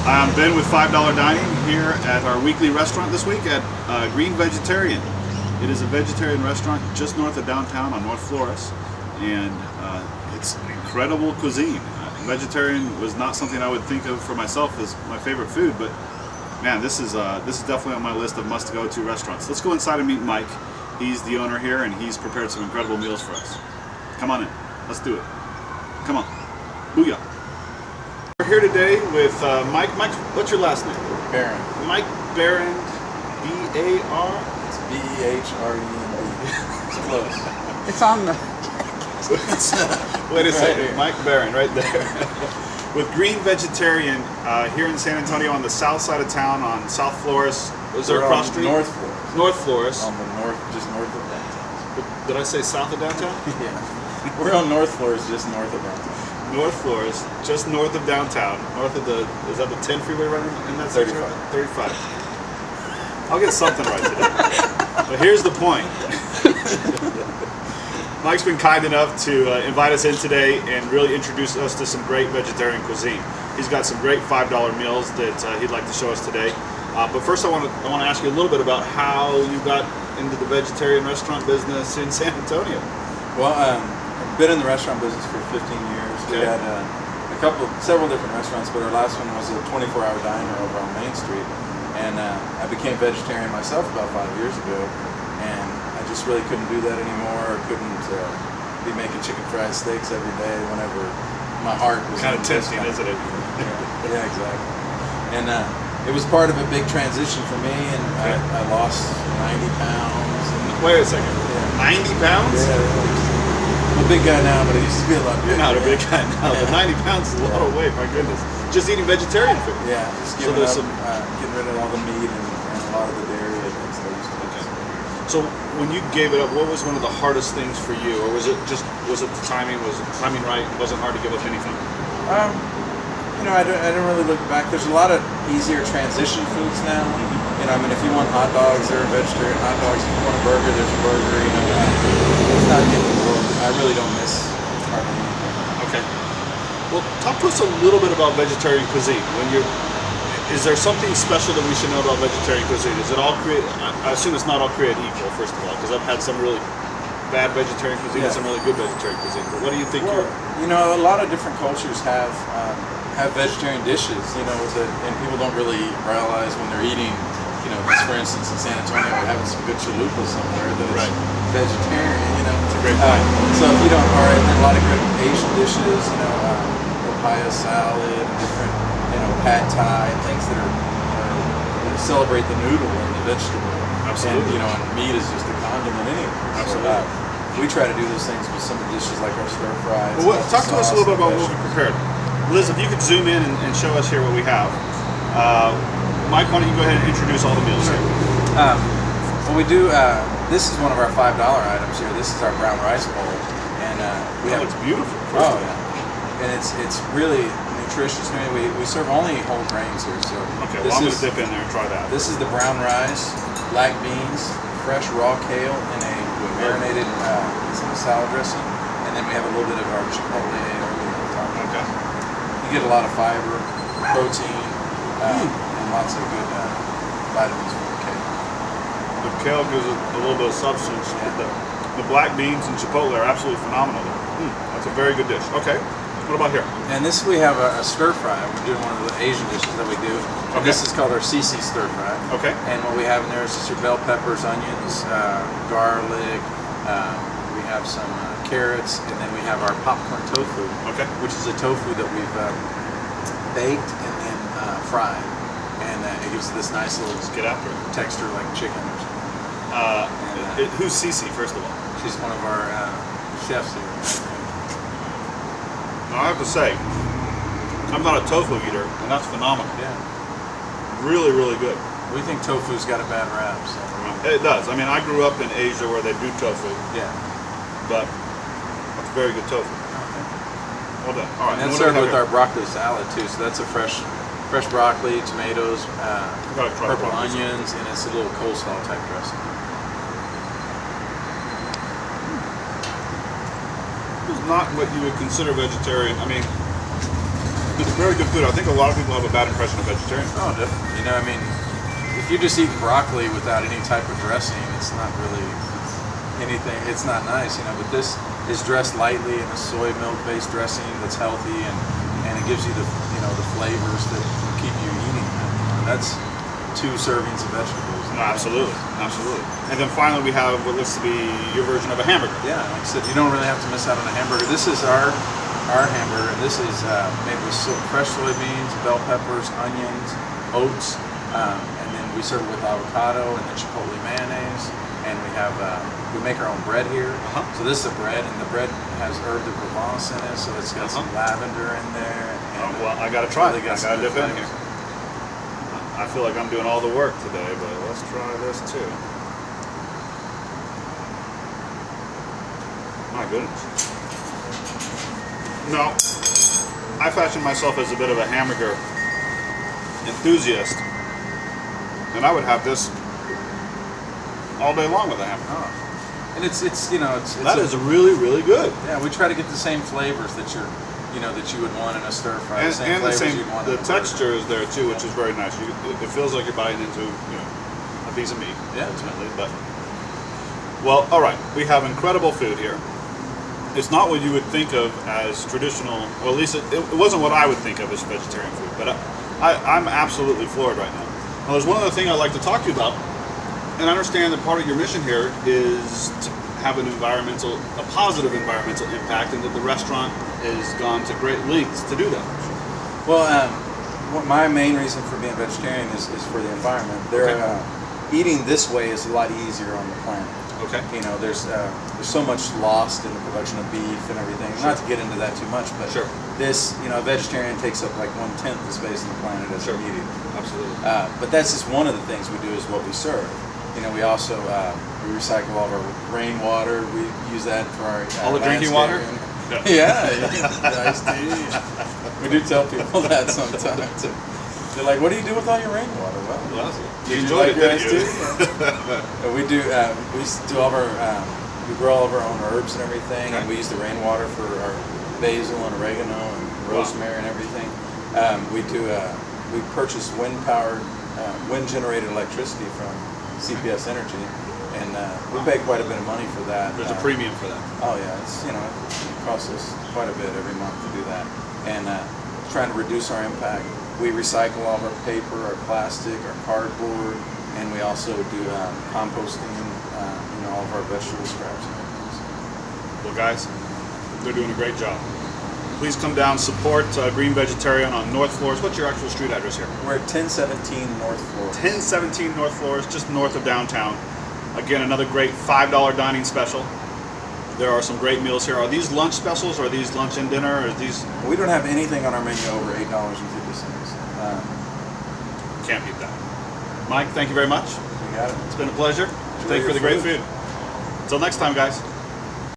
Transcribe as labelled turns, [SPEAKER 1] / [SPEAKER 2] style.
[SPEAKER 1] I'm Ben with $5 Dining here at our weekly restaurant this week at Green Vegetarian. It is a vegetarian restaurant just north of downtown on North Flores, and it's incredible cuisine. Vegetarian was not something I would think of for myself as my favorite food, but man, this is definitely on my list of must-go-to restaurants. Let's go inside and meet Mike. He's the owner here, and he's prepared some incredible meals for us. Come on in. Let's do it. Come on. Booyah. We're here today with Mike. Mike, what's your last name?
[SPEAKER 2] Barron.
[SPEAKER 1] Mike Barron, B-A-R?
[SPEAKER 2] It's B-E-H-R-E-N-D. It's close.
[SPEAKER 3] It's on the...
[SPEAKER 1] Wait a second.
[SPEAKER 2] Right here.
[SPEAKER 1] Mike Barron, right there. With Green Vegetarian here in San Antonio on the south side of town on South Flores. Was there a cross street?
[SPEAKER 2] North Flores.
[SPEAKER 1] North Flores.
[SPEAKER 2] On the north, just north of downtown.
[SPEAKER 1] Did I say south of downtown?
[SPEAKER 2] Yeah. We're on North Flores, just north of downtown.
[SPEAKER 1] North Flores, just north of downtown, north of the, is that the 10 freeway running in that section?
[SPEAKER 2] 35.
[SPEAKER 1] 35. I'll get something right today. But here's the point. Mike's been kind enough to invite us in today and really introduce us to some great vegetarian cuisine. He's got some great $5 meals that he'd like to show us today. But first I want to ask you a little bit about how you got into the vegetarian restaurant business in San Antonio.
[SPEAKER 2] Well, I've been in the restaurant business for 15 years. We
[SPEAKER 1] Okay.
[SPEAKER 2] had several different restaurants, but our last one was a 24-hour diner over on Main Street. And I became vegetarian myself about 5 years ago, and I just really couldn't do that anymore. Couldn't be making chicken fried steaks every day whenever my heart was
[SPEAKER 1] Kind of
[SPEAKER 2] in this
[SPEAKER 1] tempting,
[SPEAKER 2] kind
[SPEAKER 1] isn't it?
[SPEAKER 2] Yeah, exactly. And it was part of a big transition for me, and I lost 90 pounds. And,
[SPEAKER 1] Wait a second.
[SPEAKER 2] Yeah.
[SPEAKER 1] 90 pounds?
[SPEAKER 2] Yeah, I'm a big guy now, but I used to be a lot bigger.
[SPEAKER 1] You're not a big guy now, but
[SPEAKER 2] Yeah.
[SPEAKER 1] 90 pounds is a lot of weight, my goodness. Just eating vegetarian food.
[SPEAKER 2] Yeah, just
[SPEAKER 1] So
[SPEAKER 2] giving
[SPEAKER 1] there's
[SPEAKER 2] up, getting rid of all the meat and a lot of the dairy and things that I used to eat.
[SPEAKER 1] So when you gave it up, what was one of the hardest things for you? Or was it the timing? Was the timing right? It wasn't hard to give up anything?
[SPEAKER 2] I don't really look back. There's a lot of easier transition foods now. I mean, if you want hot dogs, there are vegetarian hot dogs. If you want a burger, there's a burger. It's not the end of the world. I really don't miss hardly anything.
[SPEAKER 1] Okay. Well, talk to us a little bit about vegetarian cuisine. Is there something special that we should know about vegetarian cuisine? Is it all created? I assume it's not all created equal, first of all, because I've had some really bad vegetarian cuisine and some really good vegetarian cuisine. But what do you think?
[SPEAKER 2] A lot of different cultures have vegetarian dishes. And people don't really realize when they're eating. Just for instance, in San Antonio, we're having some good chalupa somewhere that is vegetarian.
[SPEAKER 1] It's a great point.
[SPEAKER 2] So if you don't, all right, there are a lot of good Asian dishes. Papaya salad, different, pad thai, things that celebrate the noodle and the vegetable.
[SPEAKER 1] Absolutely.
[SPEAKER 2] And meat is just a condiment anyway.
[SPEAKER 1] Absolutely.
[SPEAKER 2] So, we try to do those things with some of the dishes like our stir fries.
[SPEAKER 1] Well, talk to us a little bit about what we prepared. Liz, if you could zoom in and show us here what we have. Mike, why don't you go ahead and introduce all the meals here?
[SPEAKER 2] Well, we do. This is one of our $5 items here. This is our brown rice bowl, and
[SPEAKER 1] It's beautiful.
[SPEAKER 2] yeah, and it's really nutritious. We serve only whole grains here, so
[SPEAKER 1] Okay, well, I'm going to dip in there and try that.
[SPEAKER 2] This is the brown rice, black beans, fresh raw kale, and a marinated salad dressing, and then we have a little bit of our chipotle aioli on top.
[SPEAKER 1] Okay.
[SPEAKER 2] You get a lot of fiber, protein, and lots of good vitamins from the kale.
[SPEAKER 1] The kale gives it a little bit of substance. The black beans and chipotle are absolutely phenomenal. That's a very good dish. Okay. What about here?
[SPEAKER 2] And this we have a stir fry. We're doing one of the Asian dishes that we do. And
[SPEAKER 1] Okay.
[SPEAKER 2] this is called our CC stir fry.
[SPEAKER 1] Okay.
[SPEAKER 2] And what we have in there is just your bell peppers, onions, garlic. We have some carrots, and then we have our popcorn tofu,
[SPEAKER 1] Okay.
[SPEAKER 2] which is a tofu that we've baked and then fried, and it gives it this nice little
[SPEAKER 1] Let's get after it.
[SPEAKER 2] texture like chicken or something.
[SPEAKER 1] Who's Cece, first of all?
[SPEAKER 2] She's one of our chefs here.
[SPEAKER 1] Now, I have to say, I'm not a tofu eater, and that's phenomenal.
[SPEAKER 2] Yeah.
[SPEAKER 1] Really, really good.
[SPEAKER 2] We think tofu's got a bad rap. So.
[SPEAKER 1] It does. I mean, I grew up in Asia where they do tofu,
[SPEAKER 2] Yeah.
[SPEAKER 1] but that's very good tofu. Well done. All right.
[SPEAKER 2] And
[SPEAKER 1] what
[SPEAKER 2] that's
[SPEAKER 1] do we
[SPEAKER 2] served
[SPEAKER 1] have
[SPEAKER 2] with
[SPEAKER 1] here?
[SPEAKER 2] our broccoli salad too. So that's a fresh broccoli, tomatoes,
[SPEAKER 1] gotta try
[SPEAKER 2] purple
[SPEAKER 1] broccoli salad.
[SPEAKER 2] onions, and it's a little coleslaw type dressing.
[SPEAKER 1] It's not what you would consider vegetarian. I mean, It's very good food. I think a lot of people have a bad impression of vegetarian.
[SPEAKER 2] Oh, definitely. You know, I mean, if you just eat broccoli without any type of dressing, it's not really anything. It's not nice, you know. But this is dressed lightly in a soy milk-based dressing that's healthy, and it gives you the the flavors that will keep you eating it. That's 2 servings of vegetables.
[SPEAKER 1] No, absolutely, absolutely. And then finally, we have what looks to be your version of a hamburger.
[SPEAKER 2] Yeah, like I said, you don't really have to miss out on a hamburger. This is our hamburger. This is made with fresh soybeans, bell peppers, onions, oats, and then we serve it with avocado and the chipotle mayonnaise. And we make our own bread here. So this is a bread, and the bread has herb de Provence in it, so it's got some lavender in there. And
[SPEAKER 1] Well, I gotta try it.
[SPEAKER 2] really
[SPEAKER 1] I
[SPEAKER 2] got some
[SPEAKER 1] gotta
[SPEAKER 2] good
[SPEAKER 1] dip in
[SPEAKER 2] flavors.
[SPEAKER 1] here. I feel like I'm doing all the work today, but let's try this too. My goodness. No, I fashion myself as a bit of a hamburger enthusiast, and I would have this all day long with a hamburger.
[SPEAKER 2] Oh. And it's
[SPEAKER 1] That is really, really good.
[SPEAKER 2] yeah, we try to get the same flavors that you would want in a stir fry.
[SPEAKER 1] And,
[SPEAKER 2] the same
[SPEAKER 1] and the
[SPEAKER 2] flavors
[SPEAKER 1] same,
[SPEAKER 2] you'd want
[SPEAKER 1] the
[SPEAKER 2] in a burger.
[SPEAKER 1] texture is there too, which is very nice. It feels like you're biting into a piece of meat,
[SPEAKER 2] Yeah.
[SPEAKER 1] ultimately. But well, all right, we have incredible food here. It's not what you would think of as traditional. Well, at least it wasn't what I would think of as vegetarian food. But I'm absolutely floored right now. Now, there's one other thing I'd like to talk to you about, and I understand that part of your mission here is to have a positive environmental impact, and that the restaurant has gone to great lengths to do that.
[SPEAKER 2] Well, my main reason for being vegetarian is for the environment. Eating this way is a lot easier on the planet.
[SPEAKER 1] Okay.
[SPEAKER 2] You know, there's so much lost in the production of beef and everything.
[SPEAKER 1] Sure.
[SPEAKER 2] Not to get into that too much, but
[SPEAKER 1] Sure.
[SPEAKER 2] this, a vegetarian takes up like 1/10 the space on the planet as a meat eater.
[SPEAKER 1] Absolutely.
[SPEAKER 2] But that's just one of the things we do is what we serve. We also we recycle all of our rainwater. We use that for our
[SPEAKER 1] All the drinking water?
[SPEAKER 2] landscaping. Yeah, iced tea. We do tell people that sometimes. They're like, "What do you do with all your rainwater?" Well,
[SPEAKER 1] You
[SPEAKER 2] did
[SPEAKER 1] enjoyed it,
[SPEAKER 2] like your
[SPEAKER 1] didn't
[SPEAKER 2] iced
[SPEAKER 1] you?
[SPEAKER 2] tea? We do. We do all of our. We grow all of our own herbs and everything,
[SPEAKER 1] Okay.
[SPEAKER 2] and we use the rainwater for our basil and oregano and rosemary and everything. We do. We purchase wind-powered, wind-generated electricity from CPS Energy, and we pay quite a bit of money for that.
[SPEAKER 1] There's a premium for that.
[SPEAKER 2] Oh yeah, it costs us quite a bit every month to do that, and trying to reduce our impact. We recycle all of our paper, our plastic, our cardboard, and we also do composting. All of our vegetable scraps and everything.
[SPEAKER 1] Well, guys, they're doing a great job. Please come down, support Green Vegetarian on North Flores. What's your actual street address here?
[SPEAKER 2] We're at 1017 North Flores.
[SPEAKER 1] 1017 North Flores, just north of downtown. Again, another great $5 dining special. There are some great meals here. Are these lunch specials? Or are these lunch and dinner? Or are these?
[SPEAKER 2] We don't have anything on our menu over $8.50.
[SPEAKER 1] Can't beat that. Mike, thank you very much.
[SPEAKER 2] We got it.
[SPEAKER 1] It's been a pleasure. Thank you for the great food. Until next time, guys.